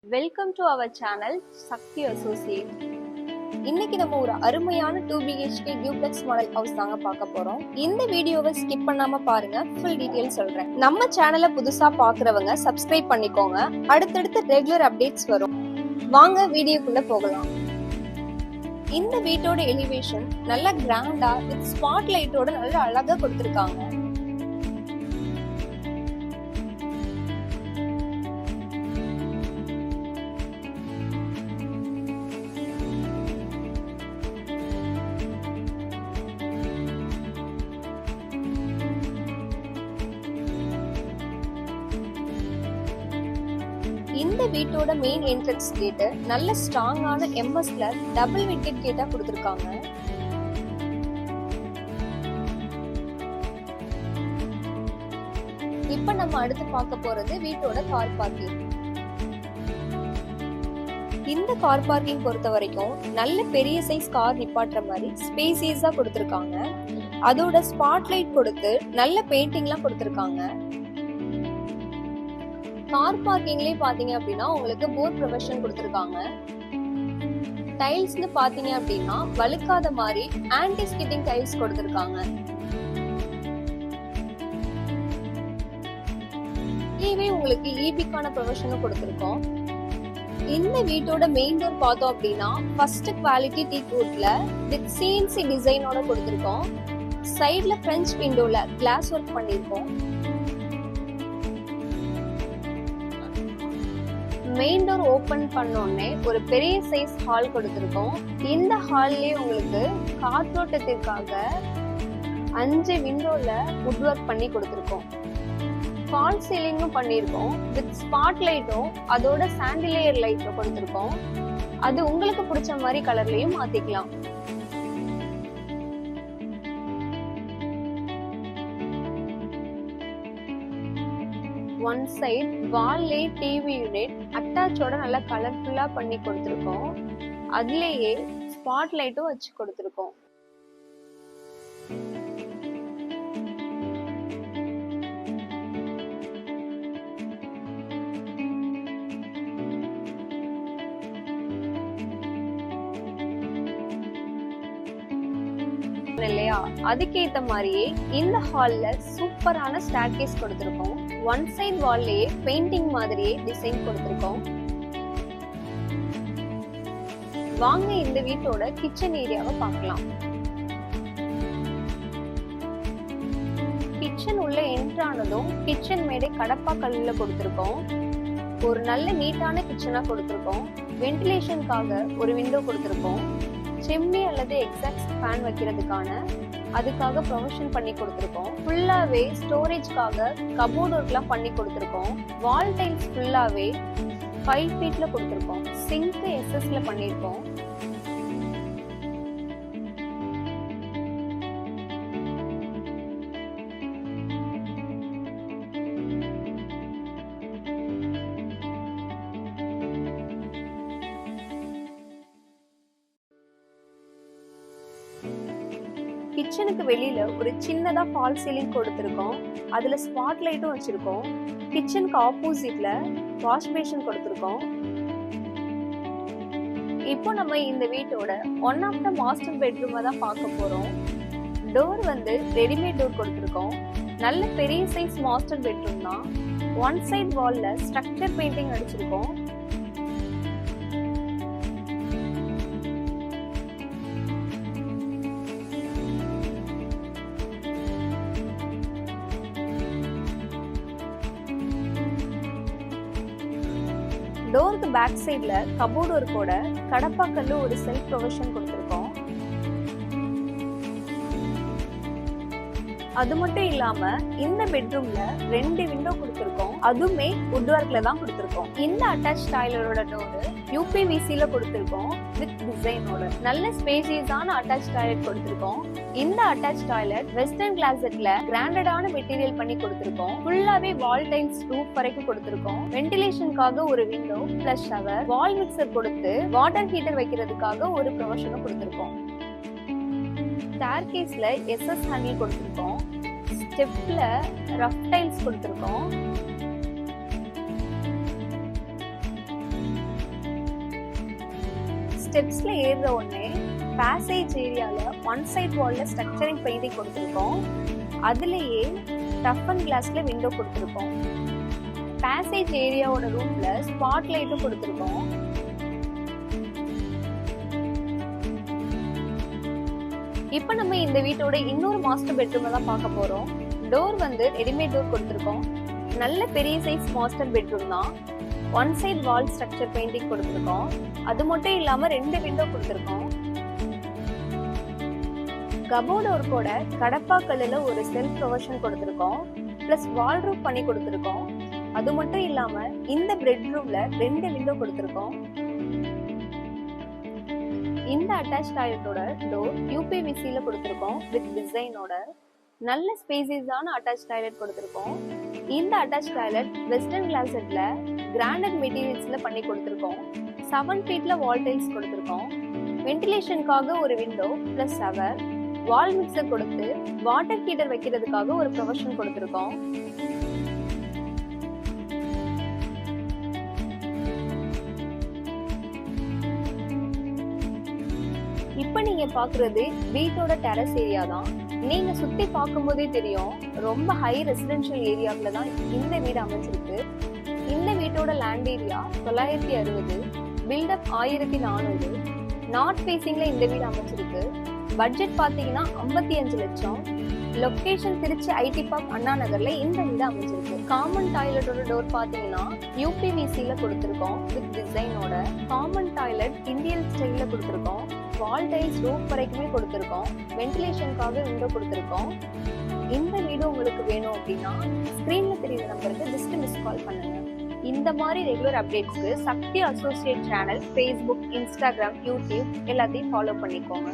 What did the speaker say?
Welcome to our channel Shakti associate. இன்னைக்கு நம்ம ஒரு அருமையான 2 BHK டியூப்ளெக்ஸ் மாடல் ஹவுஸ் தாங்க பார்க்க போறோம். இந்த வீடியோவை ஸ்கிப் பண்ணாம பாருங்க, ஃபுல் டீடைல் சொல்றேன். நம்ம சேனலை புதுசா பாக்குறவங்க சப்ஸ்கிரைப் பண்ணிக்கோங்க. அடுத்தடுத்து ரெகுலர் அப்டேட்ஸ் வரும். வாங்க வீடியோக்குள்ள போகலாம். இந்த வீட்டோட எலிவேஷன் நல்ல கிராண்டா வித் ஸ்பாட் லைட்டோட நல்ல அழகா கொடுத்திருக்காங்க. இந்த வீட்டோட மெயின் என்ட்ரன்ஸ் கேட் நல்ல ஸ்ட்ராங்கான எம்எஸ்ல டபுள் விக்கெட் கேட்டா கொடுத்திருக்காங்க. இப்ப நம்ம அடுத்து பார்க்க போறது வீட்டோட கார் பார்க்கிங். இந்த கார் பார்க்கிங் பொறுத்த வரைக்கும் நல்ல பெரிய சைஸ் கார் நிப்பாட்டுற மாதிரி ஸ்பேசியஸா கொடுத்திருக்காங்க. அதோட ஸ்பாட்லைட் கொடுத்து நல்ல பெயிண்டிங்லாம் கொடுத்திருக்காங்க. கார் பார்க்கிங்லயே பாத்தீங்க அப்படின்னா உங்களுக்கு போர் ப்ரொவிஷன் கொடுத்திருக்காங்க. டைல்ஸ்னு பாத்தீங்க அப்படின்னா வழுக்காத மாதிரி ஆன்டி ஸ்கிட்டிங் டைல்ஸ் கொடுத்திருக்காங்க. இதுவே உங்களுக்கு ஈபிக்கான ப்ரொவிஷனும் கொடுத்திருக்கோம். இந்த வீட்டோட மெயின் டோர் பார்த்தோம் அப்படின்னா ஃபர்ஸ்ட் குவாலிட்டி டீக் வுட்ல வித் சிஎன்சி டிசைனோட கொடுத்திருக்கோம். சைடுல பிரெஞ்ச் விண்டோல கிளாஸ் ஒர்க் பண்ணிருக்கோம். மெயின் டோர் ஓபன் பண்ணோடனே ஒரு பெரிய சைஸ் ஹால் கொடுத்திருக்கோம். இந்த ஹால்லயே உங்களுக்கு காற்றோட்டத்திற்காக 5 விண்டோல வுட் ஒர்க் பண்ணி கொடுத்திருக்கோம். ஃபால் சீலிங்கும் பண்ணிருக்கோம். வித் ஸ்பாட் லைட்டும் அதோட சாண்டிலியர் லைட்டும் கொடுத்திருக்கோம். அது உங்களுக்கு பிடிச்ச மாதிரி கலர்லயும் மாத்திக்கலாம். ஒன் சைட் வால்லே டிவி யூனிட் அட்டாச்சோட நல்லா கலர்ஃபுல்லா பண்ணி கொடுத்திருக்கோம். அதுலயே ஸ்பாட் லைட்டும் வச்சு கொடுத்திருக்கோம். இல்லையா, அதுக்கேத்த மாதிரியே இந்த ஹால்ல சூப்பரான ஸ்டேர்கேஸ் கொடுத்திருக்கோம். ஒன் சைட் வால்லயே பெயிண்டிங் மாதிரியே டிசைன் கொடுத்திருக்கோம். வாங்க இந்த வீட்டோட கிச்சன் ஏரியாவை பார்க்கலாம். கிச்சன் உள்ள என்ட்ரு ஆனதும் கிச்சன் மேடை கடப்பா கல்லுல கொடுத்திருக்கோம். ஒரு நல்ல நீட்டான கிச்சனா கொடுத்திருக்கோம். வென்டிலேஷனுக்காக ஒரு விண்டோ கொடுத்திருக்கோம். சிம்னி அல்லது எக்ஸாஸ்ட் ஃபேன் வைக்கிறதுக்கான அதுக்காக ப்ரொவிஷன் பண்ணி கொடுத்திருக்கோம். ஃபுல்லாவே ஸ்டோரேஜ்க்காக கபோர்ட் ஒர்க்லாம் பண்ணி கொடுத்திருக்கோம். வால் டைல்ஸ் ஃபுல்லாவே 5 ஃபீட்ல கொடுத்திருக்கோம். சிங்க் எஸ்எஸ்ல பண்ணிருக்கோம். கிச்சனுக்கு வெளியில ஒரு சின்னதா ஃபால் சீலிங் கொடுத்திருக்கோம். அதுல ஸ்பாட் லைட்டும் வச்சிருக்கோம். கிச்சனுக்கு ஆப்போசிட்ல வாஷ் பேஷன் கொடுத்திருக்கோம். இப்போ நம்ம இந்த வீட்டோட ஒன் ஆஃப் த மாஸ்டர் பெட்ரூமை தான் பார்க்க போறோம். டோர் வந்து ரெடிமேட் டோர் கொடுத்திருக்கோம். நல்ல பெரிய சைஸ் மாஸ்டர் பெட்ரூம் தான். ஒன் சைட் வால்ல ஸ்ட்ரக்சர் பெயிண்டிங் அடிச்சிருக்கோம். டோருக்கு பேக் சைட்ல கபோர்ட் ஒர்க்கோட கடப்பாக்கல்ல ஒரு செல்ஃப் ப்ரொவிஷன் கொடுத்திருக்கோம். அது மட்டும் இல்லாம இந்த பெட்ரூம்ல 2 விண்டோ கொடுத்திருக்கோம். அதுவுமே வுட் ஒர்க்ல தான் கொடுத்திருக்கோம். இந்த அட்டாச் டாய்லெட்டோட டோர் UPVCல கொடுத்திருக்கோம் வித் டிசைனோட. நல்ல ஸ்பேசியஸான அட்டாச் டாய்லெட் கொடுத்திருக்கோம். இந்த அட்டாச் டாய்லெட் வெஸ்டர்ன் கிளாசெட்ல கிராண்டடான மெட்டீரியல் பண்ணி கொடுத்திருக்கோம். ஃபுல்லாவே வால் டைல்ஸ் ரூஃப் வரைக்கும் கொடுத்திருக்கோம். வென்டிலேஷனுக்காக ஒரு window plus shower, wall mixer கொடுத்து வாட்டர் ஹீட்டர் வைக்கிறதுக்காக ஒரு ப்ரொவிஷனும் கொடுத்திருக்கோம். ஸ்டேர்கேஸ்ல எஸ்எஸ் ஹேண்டில் கொடுத்திருக்கோம். ஸ்டெப்ல ரஃப் டைல்ஸ் கொடுத்திருக்கோம். ஸ்டெப்ஸ்ல ஏறுற உடனே பேசேஜ் ஏரியால ஒன் சைட் வால்ல ஸ்ட்ரக்சரிங் பெயிண்டிங் கொடுத்துருக்கோம். அதுலயே டஃப் அண்ட் கிளாஸ்ல விண்டோ கொடுத்துருக்கோம். பேசேஜ் ஏரியாவோட ரூம்ல ஸ்பாட் லைட்டும் கொடுத்துருக்கோம். இப்போ நம்ம இந்த வீட்டோட இன்னொரு மாஸ்டர் பெட்ரூம் தான் பார்க்க போறோம். டோர் வந்து ரெடிமேட் டோர் கொடுத்துருக்கோம். நல்ல பெரிய சைஸ் மாஸ்டர் பெட்ரூம் தான். One side wall structure painting கொடுத்துருக்கோம். அது மட்டும் இல்லாம 2 விண்டோ கொடுத்துருக்கோம். கபோர்ட் ஒர்க்கோட கடப்பா கல்லுல ஒரு செல்ஃப் ப்ரொவிஷன் கொடுத்துருக்கோம். பிளஸ் வால் ரூப் பண்ணி கொடுத்துருக்கோம். அது மட்டும் இல்லாம இந்த பெட்ரூம்ல 2 விண்டோ கொடுத்துருக்கோம். இந்த அட்டாச் டாய்லெட்டோட டோர் யூபிவிசில கொடுத்துருக்கோம் வித் டிசைனோட. நல்ல ஸ்பேசியஸான அட்டாச் டாய்லெட் கொடுத்துருக்கோம். இந்த அட்டாச் டாய்லெட் வெஸ்டர்ன் கிளாசெட்ல கிரானைட் மெட்டீரியல்ஸ்ல பண்ணி கொடுத்துருக்கோம். 7 ஃபீட்ல வால் டைல்ஸ் கொடுத்துருக்கோம். வென்டிலேஷனுக்காக ஒரு window plus shower, wall mixer கொடுத்து வாட்டர் ஹீட்டர் வைக்கிறதுக்காக ஒரு ப்ரொவிஷன் கொடுத்துருக்கோம். இப்ப நீங்க பாக்குறது வீட்டோட டெரஸ் ஏரியா தான். நீங்க சுத்தி பார்க்கும் போதே தெரியும், ரொம்ப ஹை ரெசிடென்ஷியல் ஏரியாவுல தான் இந்த வீடு அமைஞ்சிருக்கு. இந்த வீட்டோட லேண்ட் ஏரியா 960, பில்டப் 1400. நார்த் ஃபேசிங்ல இந்த வீடு அமைஞ்சிருக்கு. பட்ஜெட் பாத்தீங்கன்னா 55 லட்சம். லொகேஷன் திருச்சி ஐடி பார்க் அண்ணா நகர்ல இந்த வீடு அமைஞ்சிருக்கு. காமன் டாய்லெட்டோட டோர் பாத்தீங்கன்னா யூபிவிசில கொடுத்துருக்கோம் வித் டிசைனோட. காமன் டாய்லெட் இந்தியன் ஸ்டைல்ல கொடுத்துருக்கோம். வால் டைல்ஸ் ரூஃப் வரைக்குமே கொடுத்துருக்கோம். வென்டிலேஷனுக்காக விண்டோ கொடுத்துருக்கோம். இந்த வீடியோ உங்களுக்கு வேணும் அப்படின்னா ஸ்கிரீன்ல தெரியுற நம்பருக்கு ஜஸ்ட் மிஸ் கால் பண்ணுங்க. இந்த மாதிரி ரெகுலர் அப்டேட்ஸ்க்கு Shakti associate channel Facebook, Instagram, YouTube எல்லாத்தையும் ஃபாலோ பண்ணிக்கோங்க.